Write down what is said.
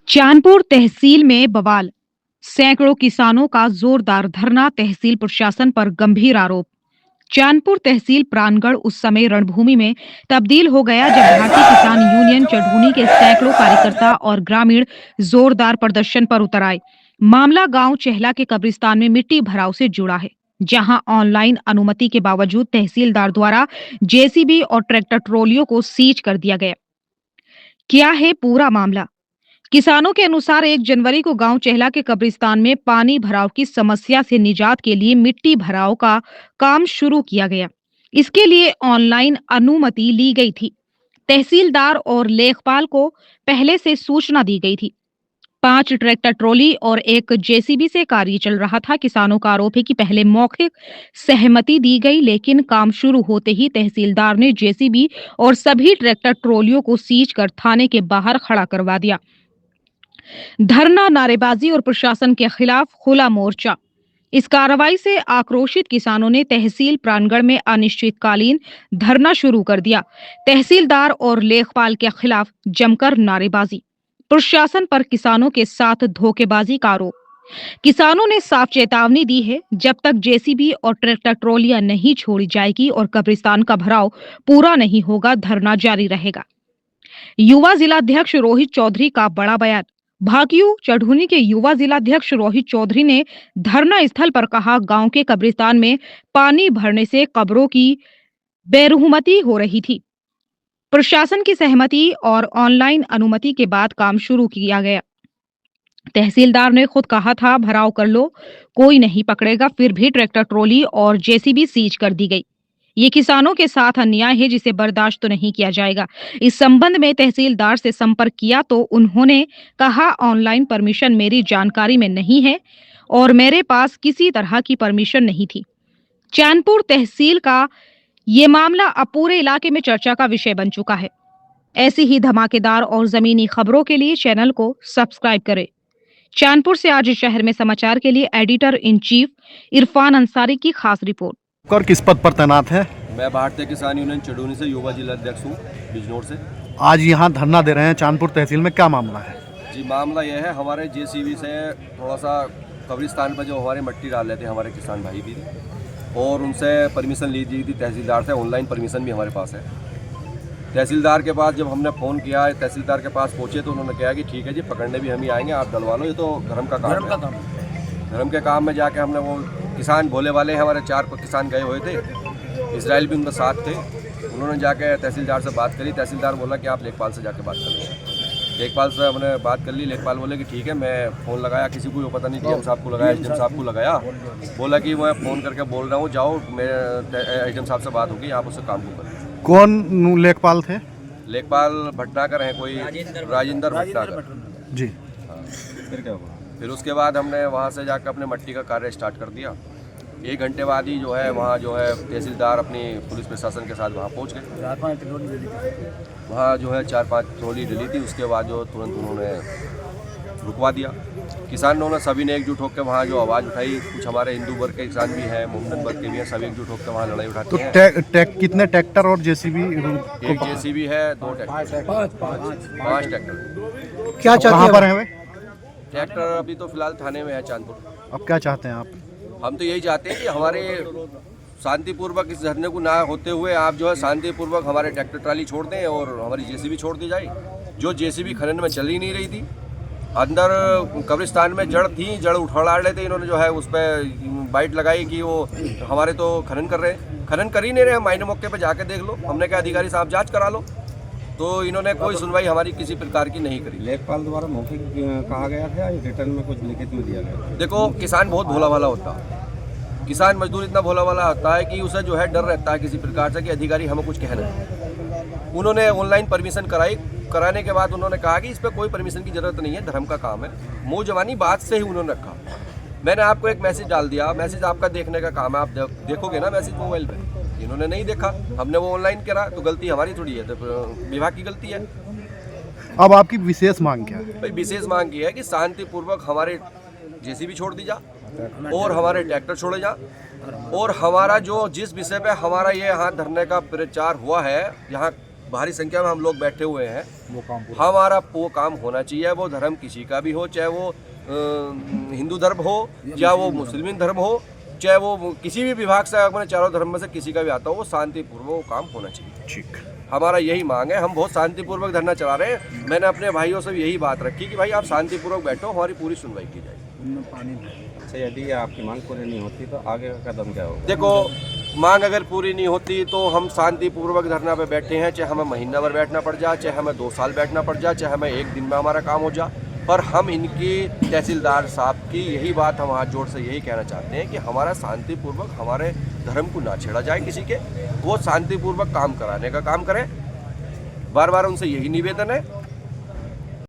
चांदपुर तहसील में बवाल। सैकड़ों किसानों का जोरदार धरना, तहसील प्रशासन पर गंभीर आरोप। चांदपुर तहसील प्राणगढ़ उस समय रणभूमि में तब्दील हो गया जब भारतीय किसान यूनियन चढ़ूनी के सैकड़ों कार्यकर्ता और ग्रामीण जोरदार प्रदर्शन पर उतर आए। मामला गांव चहला के कब्रिस्तान में मिट्टी भराव से जुड़ा है, जहां ऑनलाइन अनुमति के बावजूद तहसीलदार द्वारा जेसीबी और ट्रैक्टर ट्रॉलियों को सीज कर दिया गया। क्या है पूरा मामला? किसानों के अनुसार 1 जनवरी को गांव चहला के कब्रिस्तान में पानी भराव की समस्या से निजात के लिए मिट्टी भराव का काम शुरू किया गया। इसके लिए ऑनलाइन अनुमति ली गई थी। तहसीलदार और लेखपाल को पहले से सूचना दी गई थी। 5 ट्रैक्टर ट्रॉली और एक जेसीबी से कार्य चल रहा था। किसानों का आरोप है कि पहले मौखिक सहमति दी गई, लेकिन काम शुरू होते ही तहसीलदार ने जेसीबी और सभी ट्रैक्टर ट्रॉलियों को सीज कर थाने के बाहर खड़ा करवा दिया। धरना, नारेबाजी और प्रशासन के खिलाफ खुला मोर्चा। इस कार्रवाई से आक्रोशित किसानों ने तहसील प्राणगढ़ में अनिश्चितकालीन धरना शुरू कर दिया। तहसीलदार और लेखपाल के खिलाफ जमकर नारेबाजी। प्रशासन पर किसानों के साथ धोखेबाजी का आरोप। किसानों ने साफ चेतावनी दी है, जब तक जेसीबी और ट्रैक्टर ट्रॉलियां नहीं छोड़ी जाएगी और कब्रिस्तान का भराव पूरा नहीं होगा, धरना जारी रहेगा। युवा जिलाध्यक्ष रोहित चौधरी का बड़ा बयान। भाकियू चढ़ूनी के युवा जिलाध्यक्ष रोहित चौधरी ने धरना स्थल पर कहा, गांव के कब्रिस्तान में पानी भरने से कब्रों की बेरहमती हो रही थी। प्रशासन की सहमति और ऑनलाइन अनुमति के बाद काम शुरू किया गया। तहसीलदार ने खुद कहा था, भराव कर लो, कोई नहीं पकड़ेगा। फिर भी ट्रैक्टर ट्रॉली और जेसीबी सीज कर दी गई। ये किसानों के साथ अन्याय है, जिसे बर्दाश्त तो नहीं किया जाएगा। इस संबंध में तहसीलदार से संपर्क किया तो उन्होंने कहा, ऑनलाइन परमिशन मेरी जानकारी में नहीं है और मेरे पास किसी तरह की परमिशन नहीं थी। चांदपुर तहसील का ये मामला अब पूरे इलाके में चर्चा का विषय बन चुका है। ऐसी ही धमाकेदार और जमीनी खबरों के लिए चैनल को सब्सक्राइब करें। चांदपुर से आज शहर में समाचार के लिए editor in chief Irfan Ansari की खास रिपोर्ट। और किस पद पर तैनात है? मैं भारतीय किसान यूनियन चढ़ूनी से युवा जिलाध्यक्ष हूँ, बिजनौर से। आज यहाँ धरना दे रहे हैं चांदपुर तहसील में, क्या मामला है? जी, मामला यह है, हमारे जेसीबी से थोड़ा सा कब्रिस्तान पर जो हमारे मिट्टी डाल रहे थे हमारे किसान भाई भी, और उनसे परमिशन ली थी तहसीलदार से। ऑनलाइन परमिशन भी हमारे पास है। तहसीलदार के पास जब हमने फ़ोन किया, तहसीलदार के पास पहुँचे तो उन्होंने कहा कि ठीक है जी, पकड़ने भी हम ही आएंगे, आप डलवा लो, ये तो धर्म का काम है। धर्म के काम में जाके हमने वो किसान भोले वाले हैं, हमारे 4 किसान गए हुए थे, इसराइल भी उनके साथ थे। उन्होंने जाके तहसीलदार से बात करी। तहसीलदार बोला कि आप लेखपाल से जाके बात कर लो। लेखपाल से हमने बात कर ली। लेखपाल बोले कि ठीक है। मैं फ़ोन लगाया, किसी को पता नहीं, डीएम साहब को लगाया, एसडीएम साहब को लगाया। बोला कि मैं फ़ोन करके बोल रहा हूँ, जाओ, मेरे एसडीएम साहब से बात होगी, आप उससे काम को करें। कौन लेखपाल थे? लेखपाल भटनागर हैं, कोई राजेंद्र भटनागर जी। हाँ। फिर क्या हुआ? फिर उसके बाद हमने वहाँ से जाकर अपने मट्टी का कार्य स्टार्ट कर दिया। 1 घंटे बाद ही जो है वहाँ जो है तहसीलदार अपनी पुलिस प्रशासन के साथ वहाँ पहुँच गए। वहाँ जो है 4-5 ट्रॉली डली थी। उसके बाद जो तुरंत उन्होंने रुकवा दिया। किसानों ने सभी ने एकजुट होकर वहाँ जो आवाज़ उठाई। कुछ हमारे हिंदू वर्ग के किसान भी हैं, मोमडन वर्ग के भी हैं, सभी एकजुट होकर वहाँ लड़ाई उठाते हैं। तो कितने ट्रैक्टर और जेसीबी? 1 जेसीबी है, 2 ट्रैक्टर, 5 ट्रैक्टर। क्या कहाँ पर है? ट्रैक्टर अभी तो फिलहाल थाने में है चांदपुर। अब क्या चाहते हैं आप? हम तो यही चाहते हैं कि हमारे शांतिपूर्वक इस धरने को ना होते हुए आप जो है शांतिपूर्वक हमारे ट्रैक्टर ट्राली छोड़ दें और हमारी जेसीबी छोड़ दी जाए। जो जेसीबी खनन में चल ही नहीं रही थी, अंदर कब्रिस्तान में जड़ थी, जड़ उठा रहे थे। इन्होंने जो है उस पर बाइट लगाई कि वो हमारे तो खनन कर रहे हैं। खनन कर ही नहीं रहे, मायने मौके पर जाके देख लो। हमने कहा अधिकारी साहब जाँच करा लो, तो इन्होंने कोई सुनवाई हमारी किसी प्रकार की नहीं करी। लेखपाल द्वारा मौखिक कहा गया था या रिटर्न में कुछ लिखित में दिया गया? देखो, किसान बहुत भोला भाला होता है। किसान मजदूर इतना भोला भाला होता है कि उसे जो है डर रहता है किसी प्रकार से कि अधिकारी हमें कुछ कहना है। उन्होंने ऑनलाइन परमिशन कराने के बाद उन्होंने कहा कि इस पर कोई परमिशन की जरूरत नहीं है, धर्म का काम है। मुँह जवानी बात से ही उन्होंने रखा। मैंने आपको एक मैसेज डाल दिया, मैसेज आपका देखने का काम है, आप देखोगे ना मैसेज मोबाइल पे। इन्होंने नहीं देखा, हमने वो ऑनलाइन करा, तो गलती हमारी थोड़ी है, तो विभाग की गलती है। अब आपकी विशेष मांग क्या है? भाई विशेष मांग ये है कि शांतिपूर्वक हमारे जेसीबी छोड़ दी जा और हमारे ट्रैक्टर छोड़े जा, और हमारा जो जिस विषय पे हमारा ये यहाँ धरने का प्रचार हुआ है, यहाँ भारी संख्या में हम लोग बैठे हुए हैं, हमारा वो काम होना चाहिए। वो धर्म किसी का भी हो, चाहे वो हिंदू धर्म हो या वो मुस्लिम धर्म हो, चाहे वो किसी भी विभाग से अपने चारों धर्म में से किसी का भी आता हो, वो शांतिपूर्वक वो काम होना चाहिए। ठीक। हमारा यही मांग है। हम बहुत शांतिपूर्वक धरना चला रहे हैं। मैंने अपने भाइयों से भी यही बात रखी कि भाई आप शांतिपूर्वक बैठो, हमारी पूरी सुनवाई की जाएगी। अच्छा, यदि आपकी मांग पूरी नहीं होती तो आगे का कदम क्या होगा? देखो, मांग अगर पूरी नहीं होती तो हम शांतिपूर्वक धरना पे बैठे हैं, चाहे हमें महीना भर बैठना पड़ जाए, चाहे हमें 2 साल बैठना पड़ जाए, चाहे हमें 1 दिन में हमारा काम हो जाए, पर हम इनकी तहसीलदार साहब की यही बात हम हाथ जोड़ से यही कहना चाहते हैं कि हमारा शांतिपूर्वक हमारे धर्म को ना छेड़ा जाए किसी के, वो शांतिपूर्वक काम कराने का काम करें। बार बार उनसे यही निवेदन है।